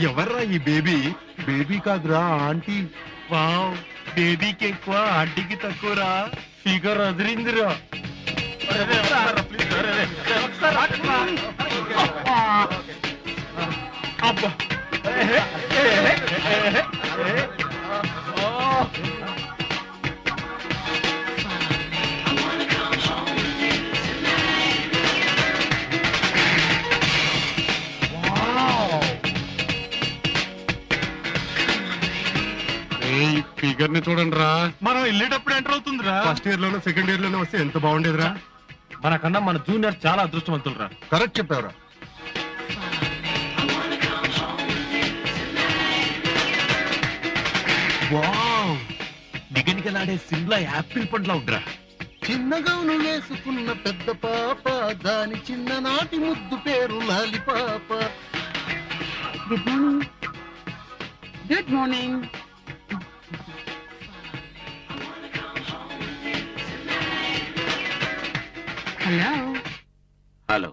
ఎవర్రా ఈ baby? Baby కాదురా ఆంటీ. వావ్, బేబీకి ఎక్కువ ఆంటీకి తక్కువరా. ఫిగర్ అదిరిందిరా. అబ్బా ఫిగర్ ని చూడండి రా. మనం వెళ్ళేటప్పుడు ఎంటర్ అవుతుందిరా. ఫస్ట్ ఇయర్ లోనో సెకండ్ ఇయర్ లోనో వస్తే ఎంత బాగుండేదిరా. మనకన్నా మన జూనియర్ చాలా అదృష్టవంతులరా. కరెక్ట్ చెప్పావురా. వావ్, నిగనిగలాడే సిమ్లా యాపిల్ పండ్లా ఉందిరా. చిన్నగాను వేసుకున్న పెద్ద పాప, దాని చిన్ననాటి ముద్దు పేరు లాలిపాప. Good morning. Good morning. Hello. Hello,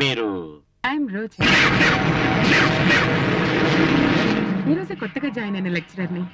మీరు? ఐఎమ్ రోజా. ఈరోజు కొత్తగా జాయిన్ అయిన లెక్చరర్ని.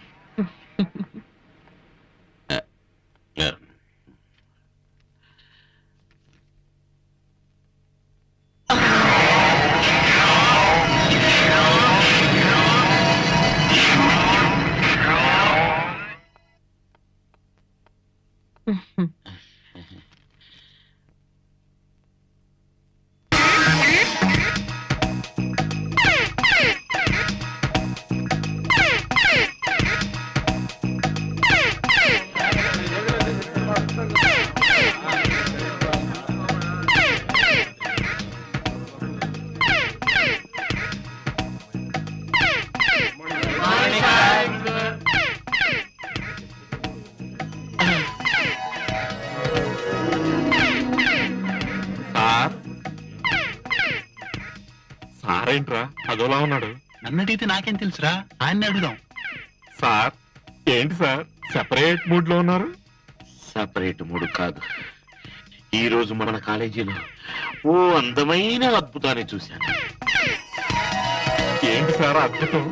సారేంట్రా అదోలా ఉన్నాడు? నన్నడిగితే నాకేం తెలుసురా, ఆయన్ని అడుగుదాం. సార్ ఏంటి సార్ సెపరేట్ మూడ్ లో ఉన్నారు? సపరేట్ మూడు కాదు, ఈ రోజు మన కాలేజీలో ఓ అందమైన అద్భుతాన్ని చూశాను. ఏంటి సార్ అద్భుతం?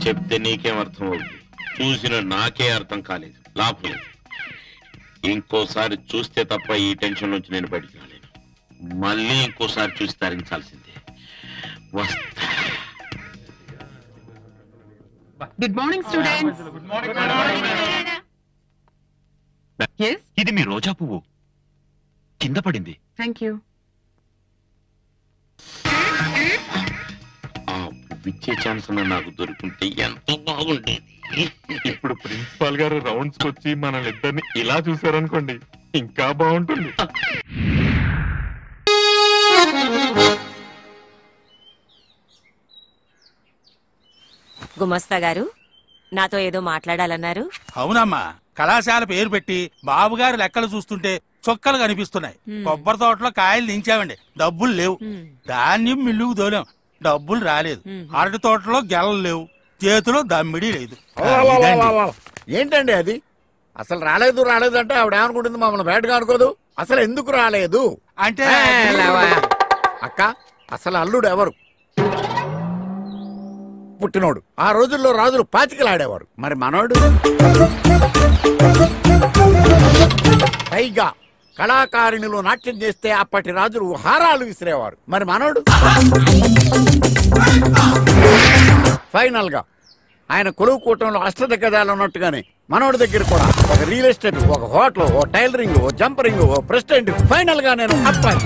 చెప్తే నీకేం అర్థం అవుతుంది, చూసిన నాకే అర్థం కాలేదు. లాభం లేదు, ఇంకోసారి చూస్తే తప్ప ఈ టెన్షన్ నుంచి నేను బయటికి రాలేను. మళ్ళీ ఇంకోసారి చూసి తరించాల్సిందే. వస్తా. Good morning students. yes ఇది మీ రోజా పువ్వు, కింద పడింది. Thank you. ఆ పువ్విచ్చే ఛాన్స్ అన్న నాకు దొరుకుంటే ఎంతో బాగుండేది. ఇప్పుడు ప్రిన్సిపాల్ గారు రౌండ్స్ వచ్చి మనల్ని ఇద్దరిని ఇలా చూసారనుకోండి, ఇంకా బాగుంటుంది. గుమస్తా గారు నాతో ఏదో మాట్లాడాలన్నారు. అవునమ్మా, కళాశాల పేరు పెట్టి బాబుగారు లెక్కలు చూస్తుంటే చొక్కలు కనిపిస్తున్నాయి. కొబ్బరి తోటలో కాయలు దించామండి, డబ్బులు లేవు. ధాన్యం మిల్లుకు దోలాం, డబ్బులు రాలేదు. అరటి తోటలో గెలలు లేవు, చేతిలో దమ్మిడి లేదు. ఏంటండి అది? అసలు రాలేదు రాలేదు అంటే ఆవిడ ఏమనుకుంటుంది? మమ్మల్ని బయటగా అనుకోదు. అసలు ఎందుకు రాలేదు అంటే అక్క, అసలు అల్లుడు ఎవరు? పుట్టినోడు. ఆ రోజుల్లో రాజులు పాచికలాడేవారు. మరి మనోడు? పైగా కళాకారిణిలో నాట్యం చేస్తే అప్పటి రాజులు హారాలు విసిరేవారు. మరి మనోడు? ఫైనల్ గా ఆయన కొలువు కూటంలో అష్టదిగ్గజాలు ఉన్నట్టుగానే మనోడి దగ్గర కూడా ఒక రియల్ ఎస్టేట్, ఒక హోటల్, ఓ టైలరింగ్, ఓ జంపరింగ్, ఓ ప్రెసిడెంట్. ఫైనల్ గా నేను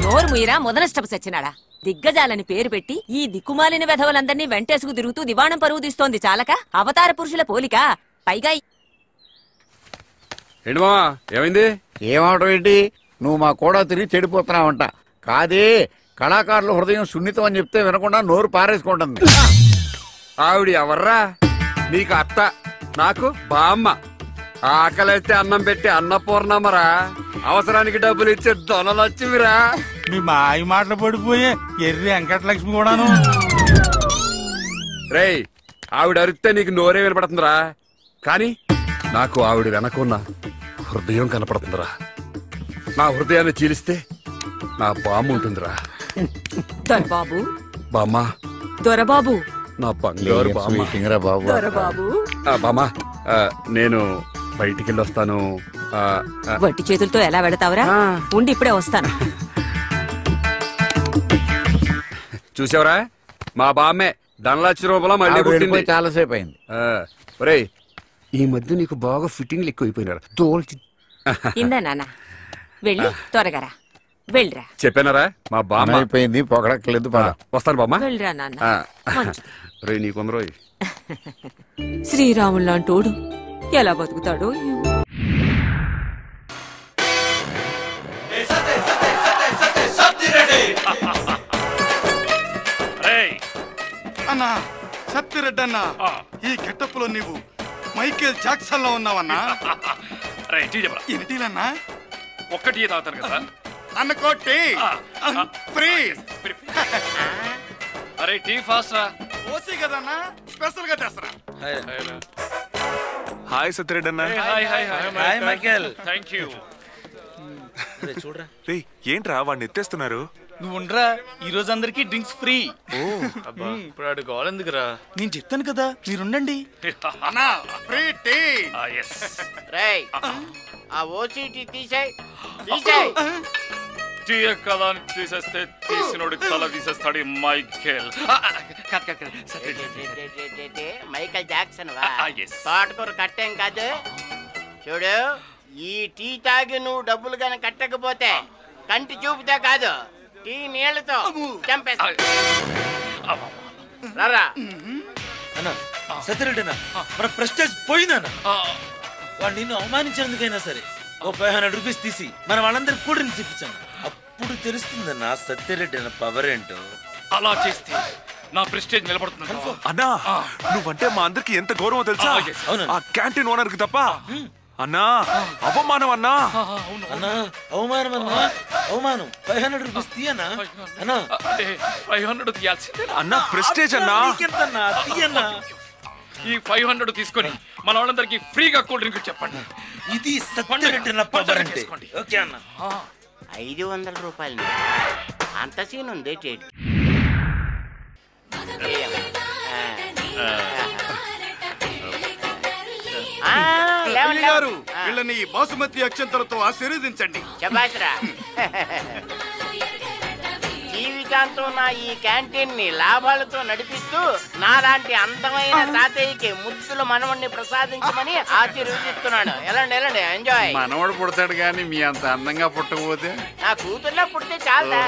నోరు ముయిరా మొదలష్టపు సచ్చినాడా. దిగ్గజాలని పేరు పెట్టి ఈ దిక్కుమాలిన వెధవలందరినీ వెంటేసుకు తిరుగుతూ దివాణం పరువు తీస్తోంది చాలక అవతార పురుషుల పోలిక. పైగా ఏమైంది? ఏమవటం ఏంటి? నువ్వు మా కూడా తిరిగి చెడిపోతున్నావంట. కాదే, కళాకారుల హృదయం సున్నితం అని చెప్తే వినకుండా నోరు పారేసుకుంటుంది. ఆవిడ ఎవర్రా? నీకు అత్త, నాకు బామ్మ. ఆకలిస్తే అన్నం పెట్టి అన్నపూర్ణమ్మరా, అవసరానికి డబ్బులు ఇచ్చే దొనలొచ్చివిరా. మీ మాయ మాటలు పడిపోయే ఎర్రి వెంకటలక్ష్మి కూడాను. రేయ్, ఆవిడ అరిస్తే నీకు నోరే వినపడుతుందిరా, కానీ నాకు ఆవిడ వెనకున్న హృదయం కనపడుతుందిరా. నా హృదయాన్ని చీలిస్తే నా బామ్మ ఉంటుందిరా. బాబు బామ్మ, దొరబాబు. నా బంగారు బామ్మ. స్వీటింగ్ రా బాబు. దొరబాబు. బామ్మ నేను బయటికి వెళ్ళి వస్తాను. వట్టి చేతులతో ఎలా వెళతావురా? ఉండి ఇప్పుడే వస్తాను. చూసావరా మా బామ్మే ధనలక్ష్మి రూపంలో మళ్ళీ పుట్టింది. చాలాసేపు అయింది. ఒరేయ్ ఈ మధ్య నీకు బాగా ఫిట్టింగ్లు ఎక్కువైపోయినారు. తోల్చి ఇందా నాన్న వెళ్ళి త్వరగా వెళ్ళరా. చెప్పానరా మా బామ్మ అయిపోయింది, పొగడక్కలేదు. వస్తాను బామ్మ. వెళ్ళరా నాన్న. రే నీకుందరో శ్రీరాములు లాంటోడు ఎలా బతుకుతాడో. అన్నా సత్తిరెడ్డి అన్నా, ఈ గెటప్లో నీవు మైకేల్ జాక్సన్ లో ఉన్నావన్నా. ఏంటిలన్నా? ఒక్కటి తాగుతారు కదా అనుకో టీ ఫ్రీ. అరే టీ ఫాస్ట్ రా. ఓసీ కదన్నా, స్పెషల్ గా తెస్తారా. హాయ్ సత్తిరెడ్డి అన్న. Hi Michael. థాంక్యూ. చూడరా రే, ఏంట్రా వాడిని ఎత్తేస్తున్నారు? నువ్వు ఉండరా, ఈ రోజు అందరికి డ్రింక్స్ ఫ్రీ. ఇప్పుడు ఆడు గోల్ ఎందుకురా? నేను చెప్తాను కదా, మీరుండండి. అన్నా ఫ్రీ టీ. రేయ్ ఆ ఓసీటీ తీసేయ్ తీసేయ్. టీయ కదా తీసేస్తే తీసినోడు తల తీసేస్తాడు మైకేల్. మైకేల్ జాక్సన్ వా? తోటకూర కట్టేం కాదు. చూడు, ఈ టీ తాగి నువ్వు డబ్బులు గాని కట్టకపోతే కంటి చూపుతా కాదు, టీ నీళ్లతో చంపేస్తా. రారా సత్యరెడ్డి మన ప్రెస్టేజ్ పోయిందన్న. వాడు నిన్ను అవమానించేందుకైనా సరే ఓ 500 రూపీస్ తీసి మన వాళ్ళందరికి కూల్ డ్రింక్స్ ఇప్పించాను. అప్పుడు తెలుస్తుందన్న సత్యరెడ్డి అన్న పవర్ ఏంటో. అలా చేస్తే నా ప్రెస్టేజ్ నిలబడుతుంది. అన్నా నువ్వంటే మా అందరికి ఎంత గౌరవం తెలుసా? ఆ క్యాంటీన్ ఓనర్ కి తప్ప. అన్నా అవమానం అన్నా. అన్నా అవమానం అన్నా, అవమానం. 500 రూపీస్ తీయన్నా. అన్నా 500 తీయాల్సిందే అన్నా. ప్రెస్టేజ్ అన్నా. తీయన్నా. ఈ 500 తీసుకొని మన వాళ్ళందరికి ఫ్రీగా కూల్ డ్రింక్ చెప్పండి. ఇది సత్యరెడ్డి అన్న పవర్ అంటే. ఓకే అన్న. 500 రూపాయలు అంత సీన్ ఉంది. వీళ్ళని బాసుమతి అక్షంతలతో ఆశీర్వదించండి. శభాష్రా. జీవితాంతం నా ఈ క్యాంటీన్ ని లాభాలతో నడిపిస్తూ నాలాంటి అందమైన తాతయ్యకి ముద్దుల మనవణ్ణి ప్రసాదించమని ఆశీర్వదిస్తున్నాను. ఎలాండి ఎలాండి, ఎంజాయ్. మనవడు పుడతాడు గాని మీ అంత అందంగా పుట్టకపోతే నా కూతుర్లా పుడితే చాలా.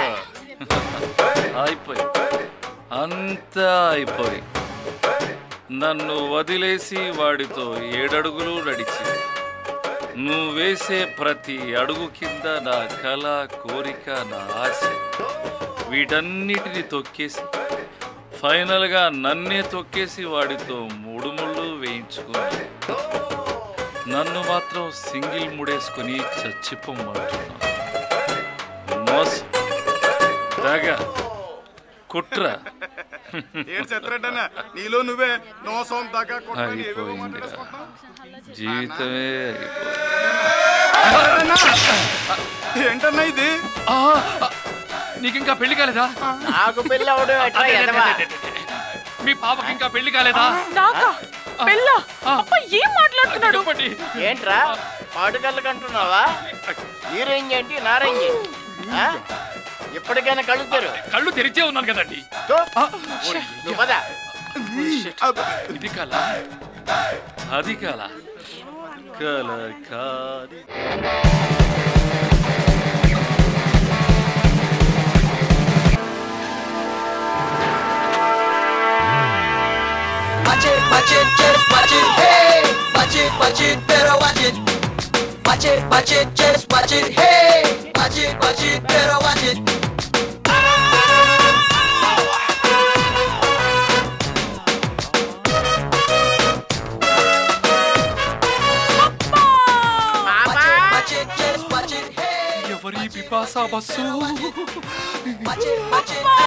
అయిపోయి అంతా అయిపోయి నన్ను వదిలేసి వాడితో 7 అడుగులు నడిచి నువ్వు వేసే ప్రతి అడుగు కింద నా కళ, కోరిక, నా ఆశ వీటన్నిటిని తొక్కేసి ఫైనల్గా నన్నే తొక్కేసి వాడితో 3 ముళ్ళు వేయించుకుని నన్ను మాత్రం సింగిల్ ముడేసుకుని చచ్చిపోమంటున్నా. మోసం, దగ, కుట్ర. నీలో నువ్వే నోసం దాకా అయిపోయిందిరా, జీవితమే ఏంటన్నా ఇది? నీకింకా పెళ్లి కాలేదా? నాకు పెళ్ళి అవడం ఎట్లా? మీ పాపకి ఇంకా పెళ్లి కాలేదా? ఏం మాట్లాడుతున్నాడు? ఏంట్రా పాడుకళ్ళకి అంటున్నావా? ఈ రేంజ్ ఏంటి, నా రేంజ్ ఏంటి? ఎప్పటికైనా కళ్ళు తెరు. కళ్ళు తెరిచే ఉన్నాను కదండి. ఇది కళ, అది కళ, కళ కాదు. Watch it, watch it, just watch it, hey. Watch it, better watch it. Watch it, just watch it, hey. Watch it, better watch it. ఎవరి పిపాసా బస్సు?